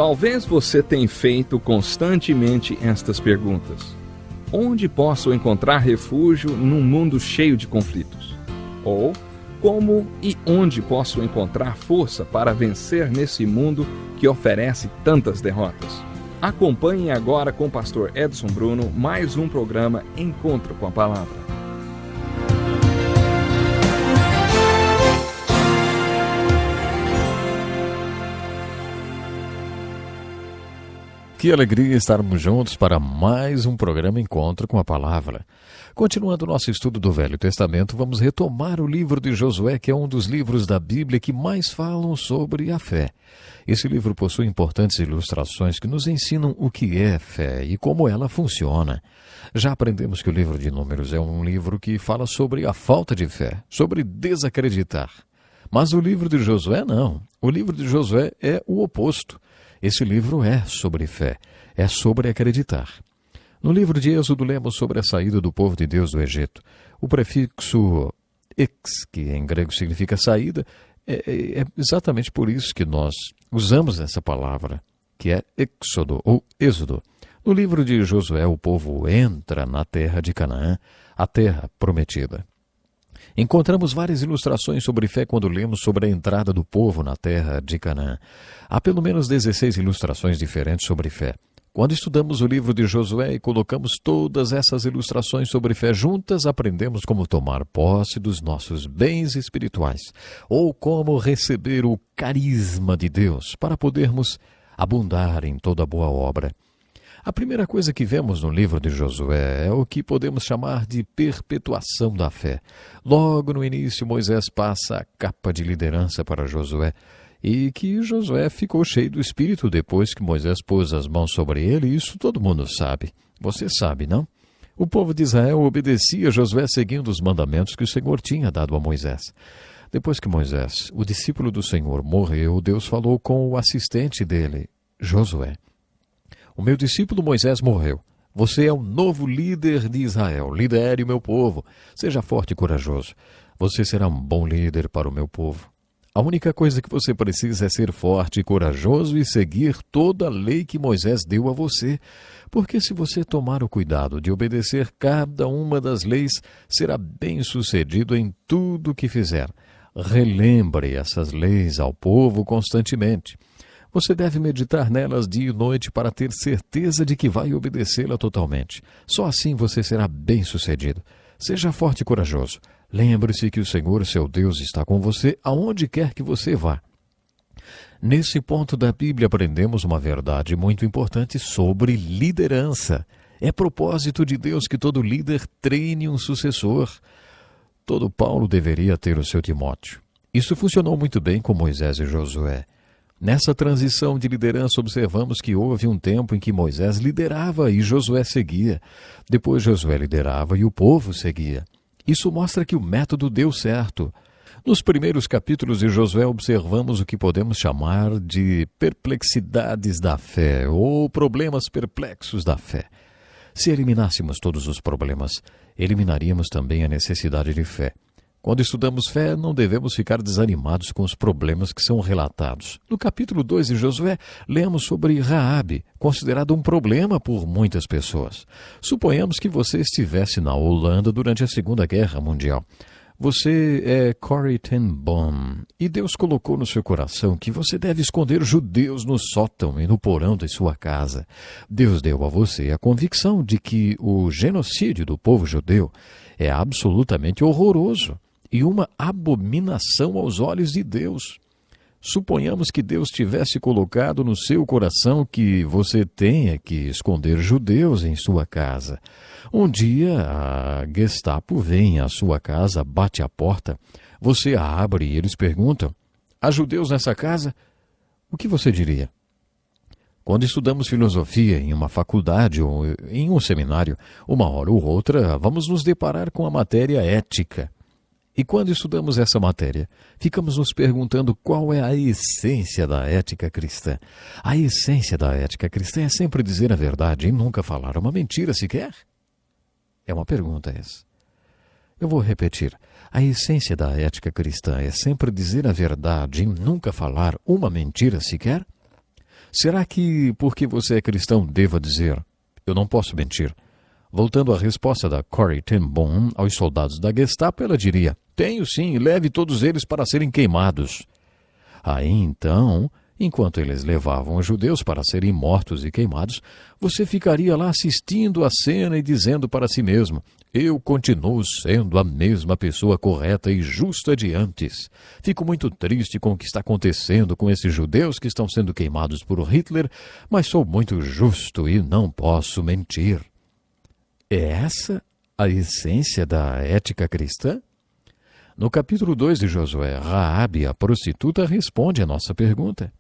Talvez você tenha feito constantemente estas perguntas. Onde posso encontrar refúgio num mundo cheio de conflitos? Ou, como e onde posso encontrar força para vencer nesse mundo que oferece tantas derrotas? Acompanhe agora com o pastor Edson Bruno mais um programa Encontro com a Palavra. Que alegria estarmos juntos para mais um programa Encontro com a Palavra. Continuando o nosso estudo do Velho Testamento, vamos retomar o livro de Josué, que é um dos livros da Bíblia que mais falam sobre a fé. Esse livro possui importantes ilustrações que nos ensinam o que é fé e como ela funciona. Já aprendemos que o livro de Números é um livro que fala sobre a falta de fé, sobre desacreditar. Mas o livro de Josué não. O livro de Josué é o oposto. Esse livro é sobre fé, é sobre acreditar. No livro de Êxodo, lemos sobre a saída do povo de Deus do Egito. O prefixo ex, que em grego significa saída, é exatamente por isso que nós usamos essa palavra, que é Éxodo ou Êxodo. No livro de Josué, o povo entra na terra de Canaã, a terra prometida. Encontramos várias ilustrações sobre fé quando lemos sobre a entrada do povo na terra de Canaã. Há pelo menos 16 ilustrações diferentes sobre fé. Quando estudamos o livro de Josué e colocamos todas essas ilustrações sobre fé juntas, aprendemos como tomar posse dos nossos bens espirituais, ou como receber o carisma de Deus para podermos abundar em toda boa obra. A primeira coisa que vemos no livro de Josué é o que podemos chamar de perpetuação da fé. Logo no início, Moisés passa a capa de liderança para Josué, e que Josué ficou cheio do Espírito depois que Moisés pôs as mãos sobre ele, e isso todo mundo sabe. Você sabe, não? O povo de Israel obedecia a Josué seguindo os mandamentos que o Senhor tinha dado a Moisés. Depois que Moisés, o discípulo do Senhor, morreu, Deus falou com o assistente dele, Josué. O meu discípulo Moisés morreu. Você é o novo líder de Israel. Lidere o meu povo. Seja forte e corajoso. Você será um bom líder para o meu povo. A única coisa que você precisa é ser forte e corajoso e seguir toda a lei que Moisés deu a você. Porque se você tomar o cuidado de obedecer cada uma das leis, será bem-sucedido em tudo o que fizer. Relembre essas leis ao povo constantemente. Você deve meditar nelas dia e noite para ter certeza de que vai obedecê-la totalmente. Só assim você será bem-sucedido. Seja forte e corajoso. Lembre-se que o Senhor, seu Deus, está com você aonde quer que você vá. Nesse ponto da Bíblia aprendemos uma verdade muito importante sobre liderança. É propósito de Deus que todo líder treine um sucessor. Todo Paulo deveria ter o seu Timóteo. Isso funcionou muito bem com Moisés e Josué. Nessa transição de liderança, observamos que houve um tempo em que Moisés liderava e Josué seguia. Depois Josué liderava e o povo seguia. Isso mostra que o método deu certo. Nos primeiros capítulos de Josué observamos o que podemos chamar de perplexidades da fé ou problemas perplexos da fé. Se eliminássemos todos os problemas, eliminaríamos também a necessidade de fé. Quando estudamos fé, não devemos ficar desanimados com os problemas que são relatados. No capítulo 2 de Josué, lemos sobre Raabe, considerado um problema por muitas pessoas. Suponhamos que você estivesse na Holanda durante a Segunda Guerra Mundial. Você é Corrie ten Boom e Deus colocou no seu coração que você deve esconder judeus no sótão e no porão de sua casa. Deus deu a você a convicção de que o genocídio do povo judeu é absolutamente horroroso e uma abominação aos olhos de Deus. Suponhamos que Deus tivesse colocado no seu coração que você tenha que esconder judeus em sua casa. Um dia a Gestapo vem à sua casa, bate à porta, você a abre e eles perguntam: há judeus nessa casa? O que você diria? Quando estudamos filosofia em uma faculdade ou em um seminário, uma hora ou outra, vamos nos deparar com a matéria ética. E quando estudamos essa matéria, ficamos nos perguntando qual é a essência da ética cristã. A essência da ética cristã é sempre dizer a verdade e nunca falar uma mentira sequer? É uma pergunta essa. Eu vou repetir. A essência da ética cristã é sempre dizer a verdade e nunca falar uma mentira sequer? Será que, porque você é cristão, deva dizer, eu não posso mentir? Voltando à resposta da Corrie ten Boom aos soldados da Gestapo, ela diria, tenho sim, leve todos eles para serem queimados. Aí então, enquanto eles levavam os judeus para serem mortos e queimados, você ficaria lá assistindo a cena e dizendo para si mesmo, eu continuo sendo a mesma pessoa correta e justa de antes. Fico muito triste com o que está acontecendo com esses judeus que estão sendo queimados por Hitler, mas sou muito justo e não posso mentir. É essa a essência da ética cristã? No capítulo 2 de Josué, Raabe, a prostituta, responde a nossa pergunta.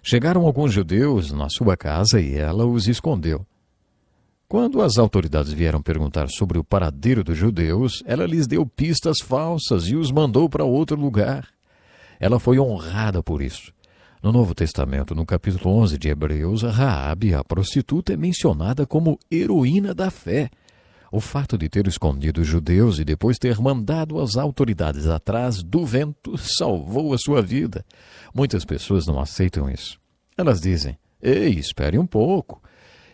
Chegaram alguns judeus na sua casa e ela os escondeu. Quando as autoridades vieram perguntar sobre o paradeiro dos judeus, ela lhes deu pistas falsas e os mandou para outro lugar. Ela foi honrada por isso. No Novo Testamento, no capítulo 11 de Hebreus, Raabe, a prostituta, é mencionada como heroína da fé. O fato de ter escondido os judeus e depois ter mandado as autoridades atrás do vento salvou a sua vida. Muitas pessoas não aceitam isso. Elas dizem, ei, espere um pouco.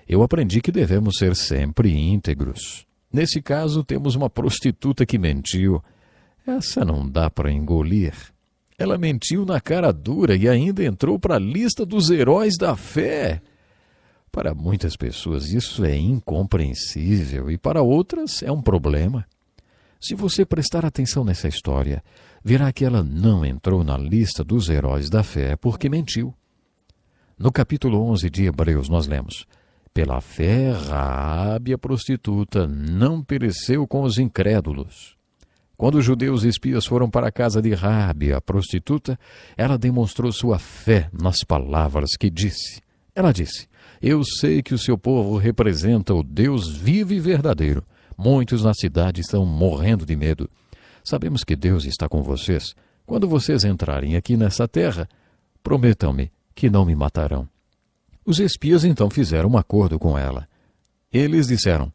Eu aprendi que devemos ser sempre íntegros. Nesse caso, temos uma prostituta que mentiu. Essa não dá para engolir. Ela mentiu na cara dura e ainda entrou para a lista dos heróis da fé. Para muitas pessoas isso é incompreensível e para outras é um problema. Se você prestar atenção nessa história, verá que ela não entrou na lista dos heróis da fé porque mentiu. No capítulo 11 de Hebreus nós lemos, pela fé, Raabe, a prostituta, não pereceu com os incrédulos. Quando os judeus espias foram para a casa de Raabe, a prostituta, ela demonstrou sua fé nas palavras que disse. Ela disse, eu sei que o seu povo representa o Deus vivo e verdadeiro. Muitos na cidade estão morrendo de medo. Sabemos que Deus está com vocês. Quando vocês entrarem aqui nessa terra, prometam-me que não me matarão. Os espias então fizeram um acordo com ela. Eles disseram,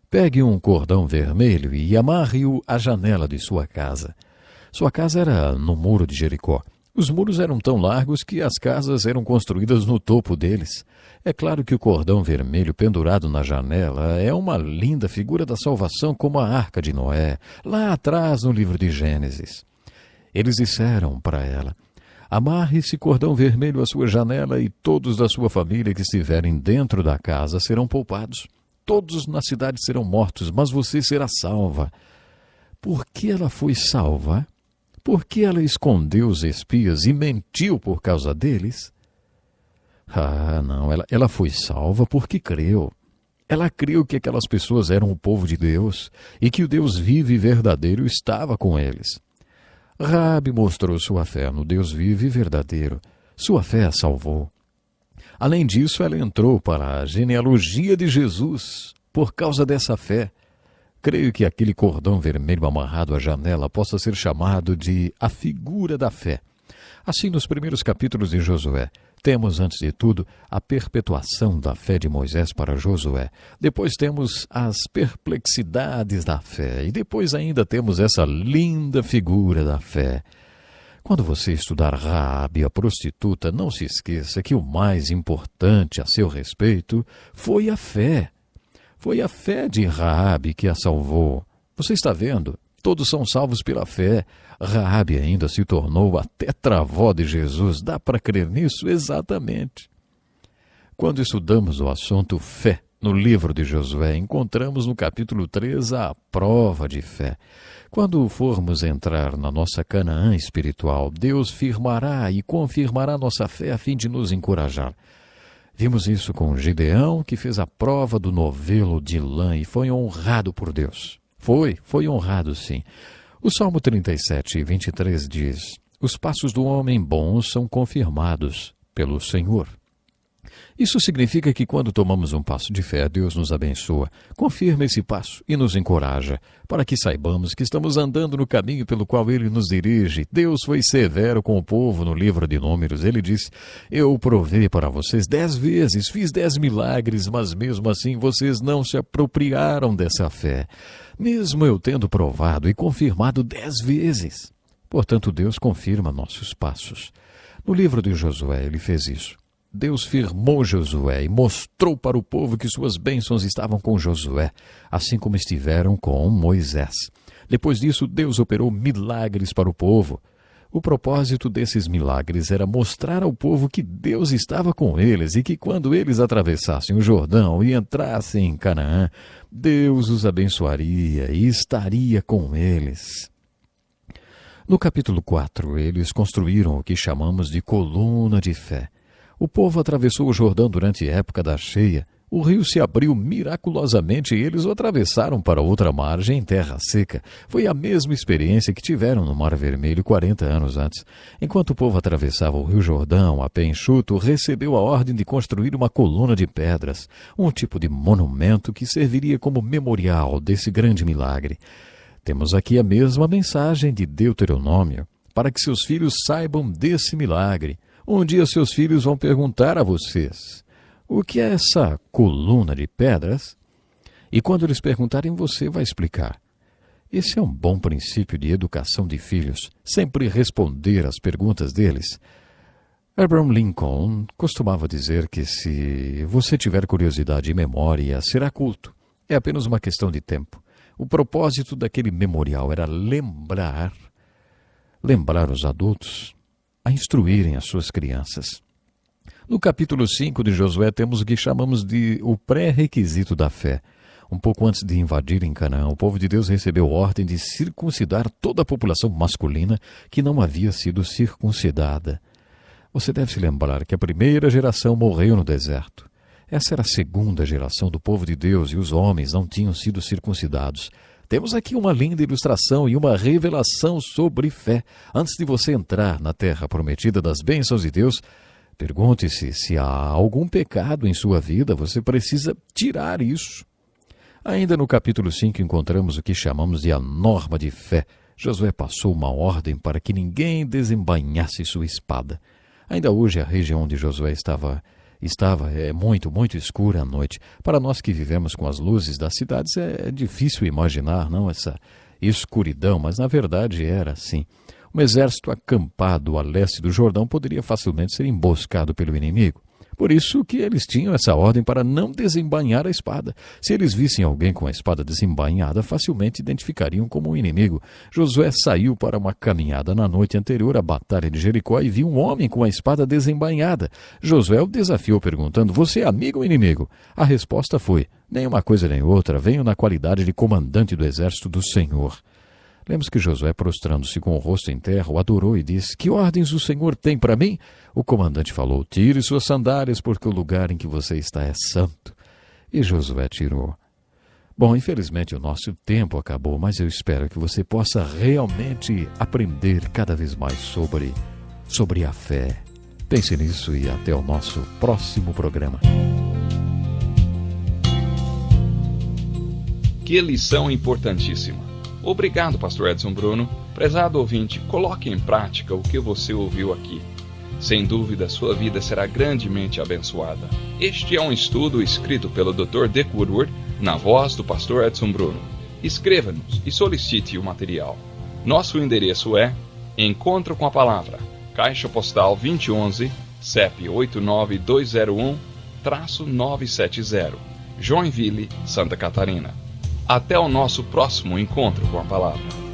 pegue um cordão vermelho e amarre-o à janela de sua casa. Sua casa era no muro de Jericó. Os muros eram tão largos que as casas eram construídas no topo deles. É claro que o cordão vermelho pendurado na janela é uma linda figura da salvação como a Arca de Noé, lá atrás no livro de Gênesis. Eles disseram para ela, amarre esse cordão vermelho à sua janela e todos da sua família que estiverem dentro da casa serão poupados. Todos na cidade serão mortos, mas você será salva. Por que ela foi salva? Por que ela escondeu os espias e mentiu por causa deles? Ah, não, ela foi salva porque creu. Ela creu que aquelas pessoas eram o povo de Deus e que o Deus vivo e verdadeiro estava com eles. Raabe mostrou sua fé no Deus vivo e verdadeiro. Sua fé a salvou. Além disso, ela entrou para a genealogia de Jesus por causa dessa fé. Creio que aquele cordão vermelho amarrado à janela possa ser chamado de a figura da fé. Assim, nos primeiros capítulos de Josué, temos, antes de tudo, a perpetuação da fé de Moisés para Josué. Depois temos as perplexidades da fé. E depois ainda temos essa linda figura da fé. Quando você estudar Raabe, a prostituta, não se esqueça que o mais importante a seu respeito foi a fé. Foi a fé de Raabe que a salvou. Você está vendo? Todos são salvos pela fé. Raabe ainda se tornou a tetravó de Jesus. Dá para crer nisso? Exatamente. Quando estudamos o assunto fé no livro de Josué, encontramos no capítulo 3 a prova de fé. Quando formos entrar na nossa Canaã espiritual, Deus firmará e confirmará nossa fé a fim de nos encorajar. Vimos isso com Gideão, que fez a prova do novelo de lã e foi honrado por Deus. Foi honrado, sim. O Salmo 37, 23 diz, os passos do homem bom são confirmados pelo Senhor. Isso significa que quando tomamos um passo de fé, Deus nos abençoa, confirma esse passo e nos encoraja, para que saibamos que estamos andando no caminho pelo qual Ele nos dirige. Deus foi severo com o povo no livro de Números. Ele disse, eu provei para vocês 10 vezes, fiz 10 milagres, mas mesmo assim vocês não se apropriaram dessa fé, mesmo eu tendo provado e confirmado 10 vezes. Portanto, Deus confirma nossos passos. No livro de Josué, ele fez isso. Deus firmou Josué e mostrou para o povo que suas bênçãos estavam com Josué, assim como estiveram com Moisés. Depois disso, Deus operou milagres para o povo. O propósito desses milagres era mostrar ao povo que Deus estava com eles e que quando eles atravessassem o Jordão e entrassem em Canaã, Deus os abençoaria e estaria com eles. No capítulo 4, eles construíram o que chamamos de coluna de fé. O povo atravessou o Jordão durante a época da cheia. O rio se abriu miraculosamente e eles o atravessaram para outra margem em terra seca. Foi a mesma experiência que tiveram no Mar Vermelho 40 anos antes. Enquanto o povo atravessava o rio Jordão a pé enxuto, recebeu a ordem de construir uma coluna de pedras, um tipo de monumento que serviria como memorial desse grande milagre. Temos aqui a mesma mensagem de Deuteronômio, para que seus filhos saibam desse milagre. Um dia seus filhos vão perguntar a vocês: o que é essa coluna de pedras? E quando eles perguntarem, você vai explicar. Esse é um bom princípio de educação de filhos, sempre responder às perguntas deles. Abraham Lincoln costumava dizer que se você tiver curiosidade e memória, será culto. É apenas uma questão de tempo. O propósito daquele memorial era lembrar os adultos a instruírem as suas crianças. No capítulo 5 de Josué temos o que chamamos de o pré-requisito da fé. Um pouco antes de invadirem Canaã, o povo de Deus recebeu ordem de circuncidar toda a população masculina que não havia sido circuncidada. Você deve se lembrar que a primeira geração morreu no deserto. Essa era a segunda geração do povo de Deus e os homens não tinham sido circuncidados. Temos aqui uma linda ilustração e uma revelação sobre fé. Antes de você entrar na terra prometida das bênçãos de Deus, pergunte-se se há algum pecado em sua vida, você precisa tirar isso. Ainda no capítulo 5 encontramos o que chamamos de a norma de fé. Josué passou uma ordem para que ninguém desembainhasse sua espada. Ainda hoje a região onde Josué estava muito escura à noite. Para nós que vivemos com as luzes das cidades é difícil imaginar, não, essa escuridão, mas na verdade era assim. Um exército acampado a leste do Jordão poderia facilmente ser emboscado pelo inimigo. Por isso que eles tinham essa ordem para não desembainhar a espada. Se eles vissem alguém com a espada desembainhada, facilmente identificariam como um inimigo. Josué saiu para uma caminhada na noite anterior à batalha de Jericó e viu um homem com a espada desembainhada. Josué o desafiou perguntando: você é amigo ou inimigo? A resposta foi: nem uma coisa nem outra, venho na qualidade de comandante do exército do Senhor. Lemos que Josué, prostrando-se com o rosto em terra, o adorou e disse: que ordens o Senhor tem para mim? O comandante falou: tire suas sandálias, porque o lugar em que você está é santo. E Josué tirou. Bom, infelizmente o nosso tempo acabou, mas eu espero que você possa realmente aprender cada vez mais sobre a fé. Pense nisso e até o nosso próximo programa. Que lição importantíssima! Obrigado, pastor Edson Bruno. Prezado ouvinte, coloque em prática o que você ouviu aqui. Sem dúvida, sua vida será grandemente abençoada. Este é um estudo escrito pelo Dr. Dick Woodward, na voz do pastor Edson Bruno. Escreva-nos e solicite o material. Nosso endereço é Encontro com a Palavra, Caixa Postal 2011, CEP 89201-970, Joinville, Santa Catarina. Até o nosso próximo encontro com a Palavra.